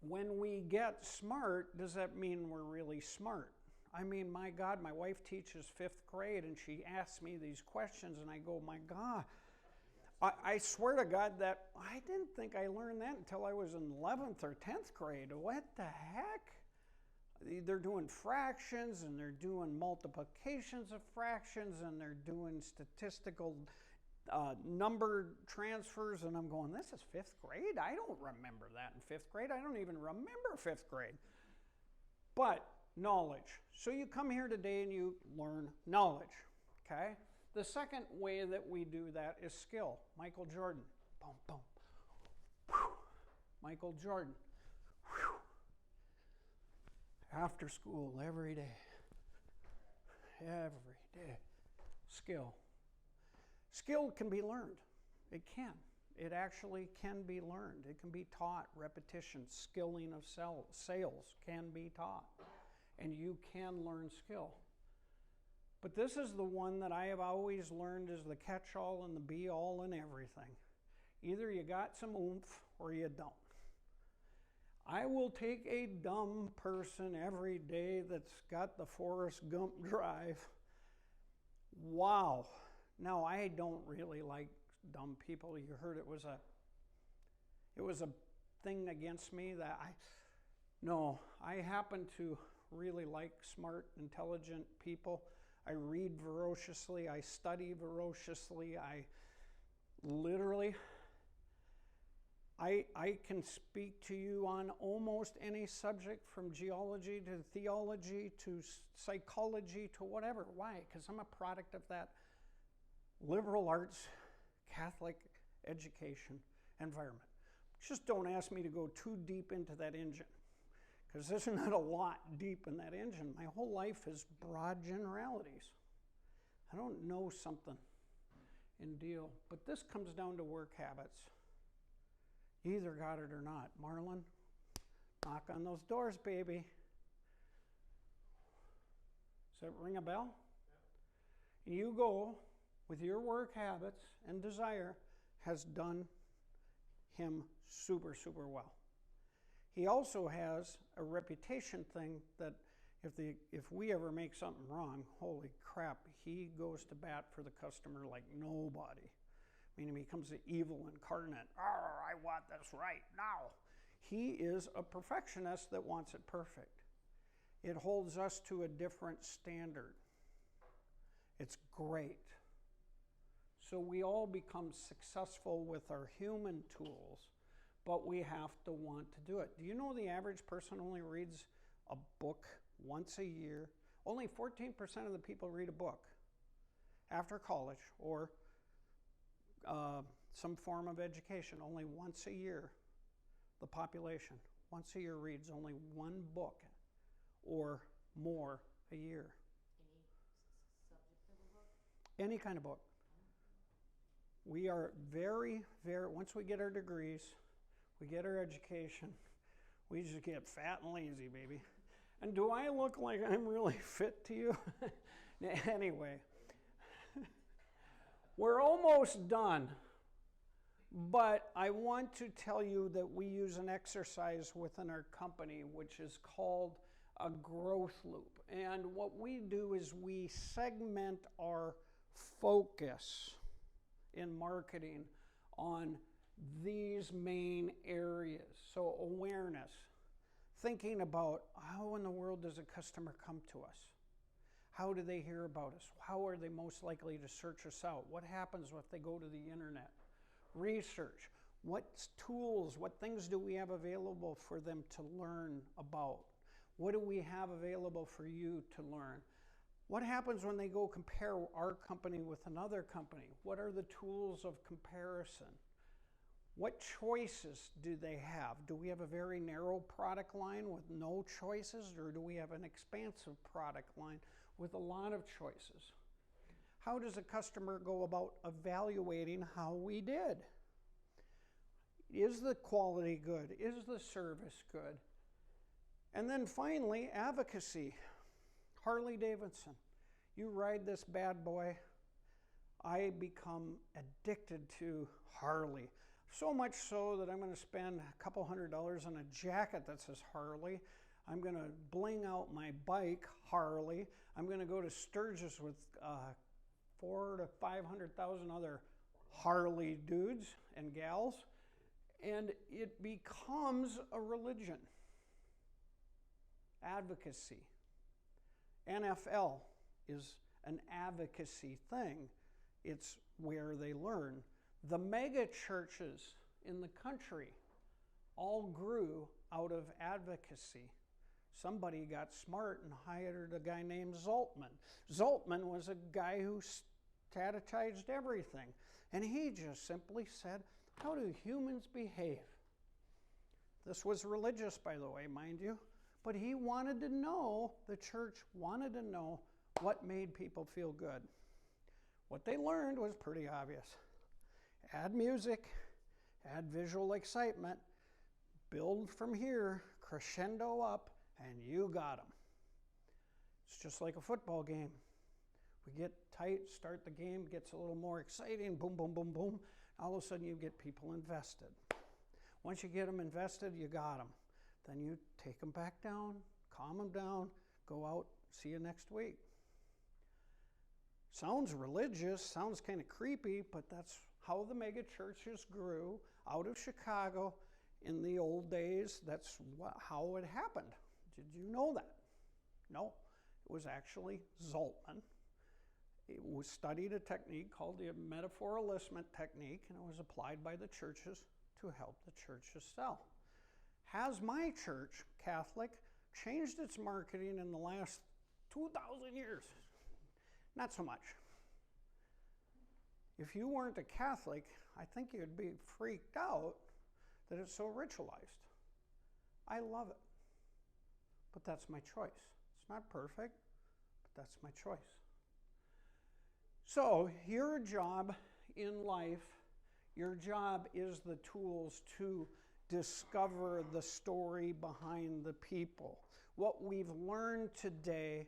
when we get smart, does that mean we're really smart? I mean, my God, my wife teaches 5th grade and she asks me these questions and I go, my God, I swear to God that I didn't think I learned that until I was in 11th or 10th grade. What the heck? They're doing fractions, and they're doing multiplications of fractions, and they're doing statistical number transfers, and I'm going, this is 5th grade? I don't remember that in 5th grade. I don't even remember 5th grade. But knowledge. So you come here today and you learn knowledge, okay? The second way that we do that is skill. Michael Jordan. Boom, boom. Whew. Michael Jordan. Whew. After school, every day. Every day. Skill. Skill can be learned. It can. It actually can be learned. It can be taught. Repetition, skilling of sales can be taught. And you can learn skill. But this is the one that I have always learned is the catch-all and the be-all in everything. Either you got some oomph or you don't. I will take a dumb person every day that's got the Forrest Gump drive. Wow. Now, I don't really like dumb people. You heard it was a thing against me that I happen to really like smart, intelligent people. I read voraciously. I study voraciously. I can speak to you on almost any subject, from geology to theology to psychology to whatever. Why? Because I'm a product of that liberal arts, Catholic education environment. Just don't ask me to go too deep into that engine, because there's not a lot deep in that engine. My whole life is broad generalities. I don't know something in deal. But this comes down to work habits. You either got it or not. Marlon, knock on those doors, baby. Does that ring a bell? Yeah. You go with your work habits and desire has done him super, super well. He also has a reputation thing that if we ever make something wrong, holy crap, he goes to bat for the customer like nobody. I mean, he becomes the evil incarnate. I want this right now. He is a perfectionist that wants it perfect. It holds us to a different standard. It's great. So we all become successful with our human tools, but we have to want to do it. Do you know the average person only reads a book once a year? Only 14% of the people read a book after college or some form of education. Only once a year, the population, once a year reads only one book or more a year. Any subject of a book? Any kind of book. We are very, very, once we get our degrees, we get our education, we just get fat and lazy, baby. And do I look like I'm really fit to you? Anyway, we're almost done. But I want to tell you that we use an exercise within our company which is called a growth loop. And what we do is we segment our focus in marketing on these main areas. So awareness, thinking about how in the world does a customer come to us? How do they hear about us? How are they most likely to search us out? What happens if they go to the internet? Research. What tools, what things do we have available for them to learn about? What do we have available for you to learn? What happens when they go compare our company with another company? What are the tools of comparison? What choices do they have? Do we have a very narrow product line with no choices, or do we have an expansive product line with a lot of choices? How does a customer go about evaluating how we did? Is the quality good? Is the service good? And then finally, advocacy. Harley Davidson. You ride this bad boy. I become addicted to Harley. So much so that I'm going to spend a couple $100 on a jacket that says Harley. I'm going to bling out my bike, Harley. I'm going to go to Sturgis with 400,000 to 500,000 other Harley dudes and gals. And it becomes a religion. advocacy. NFL is an advocacy thing. It's where they learn. The mega churches in the country all grew out of advocacy. Somebody got smart and hired a guy named Zoltman. Zoltman was a guy who catechized everything. And he just simply said, how do humans behave? This was religious, by the way, mind you. But he wanted to know, the church wanted to know what made people feel good. What they learned was pretty obvious. Add music, add visual excitement, build from here, crescendo up, and you got them. It's just like a football game. We get tight, start the game, gets a little more exciting, boom, boom, boom, boom. All of a sudden you get people invested. Once you get them invested, you got them. Then you take them back down, calm them down, go out, see you next week. Sounds religious, sounds kind of creepy, but that's how the mega churches grew out of Chicago in the old days. That's how it happened. Did you know that? No, it was actually Zoltman. It was studied a technique called the metaphor-enlistment technique, and it was applied by the churches to help the churches sell. Has my church, Catholic, changed its marketing in the last 2,000 years? Not so much. If you weren't a Catholic, I think you'd be freaked out that it's so ritualized. I love it. But that's my choice. It's not perfect, but that's my choice. So, your job in life, your job is the tools to discover the story behind the people. What we've learned today,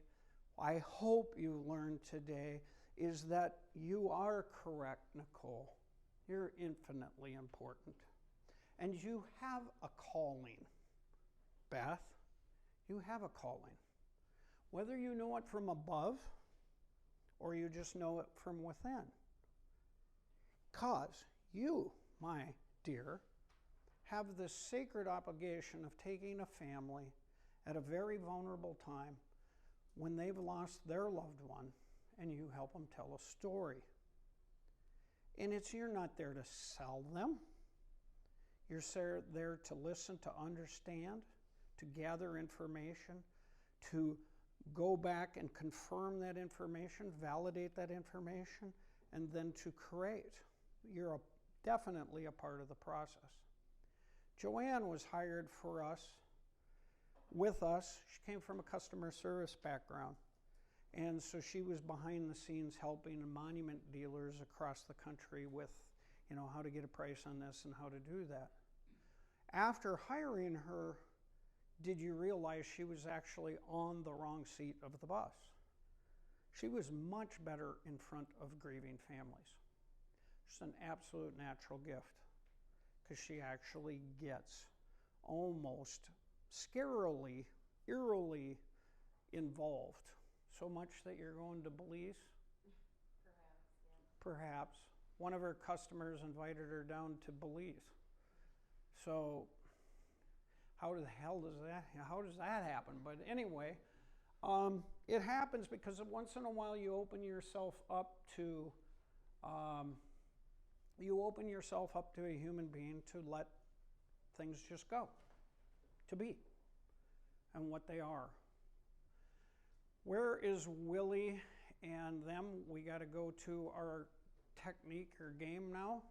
I hope you learned today, is that you are correct, Nicole. You're infinitely important. And you have a calling. Beth, you have a calling. Whether you know it from above or you just know it from within. Because you, my dear, have this sacred obligation of taking a family at a very vulnerable time when they've lost their loved one, and you help them tell a story. And you're not there to sell them. You're there to listen, to understand, to gather information, to go back and confirm that information, validate that information, and then to create. You're definitely a part of the process. Joanne was hired for us, with us. She came from a customer service background. And so she was behind the scenes helping monument dealers across the country with, how to get a price on this and how to do that. After hiring her, did you realize she was actually on the wrong seat of the bus? She was much better in front of grieving families. She's an absolute natural gift because she actually gets almost scarily, eerily involved. So much that you're going to Belize? Perhaps, yeah. Perhaps. One of her customers invited her down to Belize. So how does that happen? But anyway, it happens because once in a while you open yourself up to a human being to let things just go, to be, and what they are. Where is Willie and them? We got to go to our technique or game now.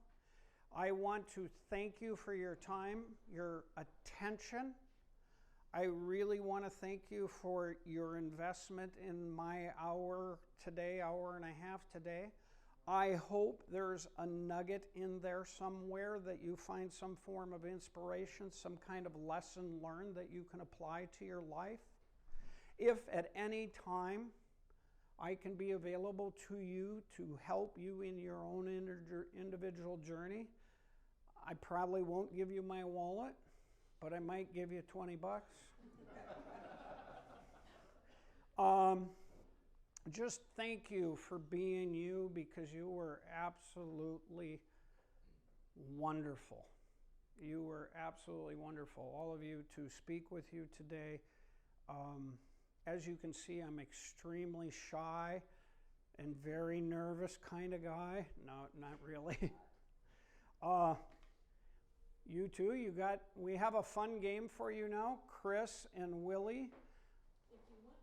I want to thank you for your time, your attention. I really want to thank you for your investment in my hour today, hour and a half today. I hope there's a nugget in there somewhere that you find some form of inspiration, some kind of lesson learned that you can apply to your life. If at any time I can be available to you to help you in your own individual journey, I probably won't give you my wallet, but I might give you $20. Just thank you for being you, because you were absolutely wonderful. You were absolutely wonderful. All of you to speak with you today. As you can see, I'm extremely shy and very nervous kind of guy. No, not really. You two, we have a fun game for you now. Chris and Willie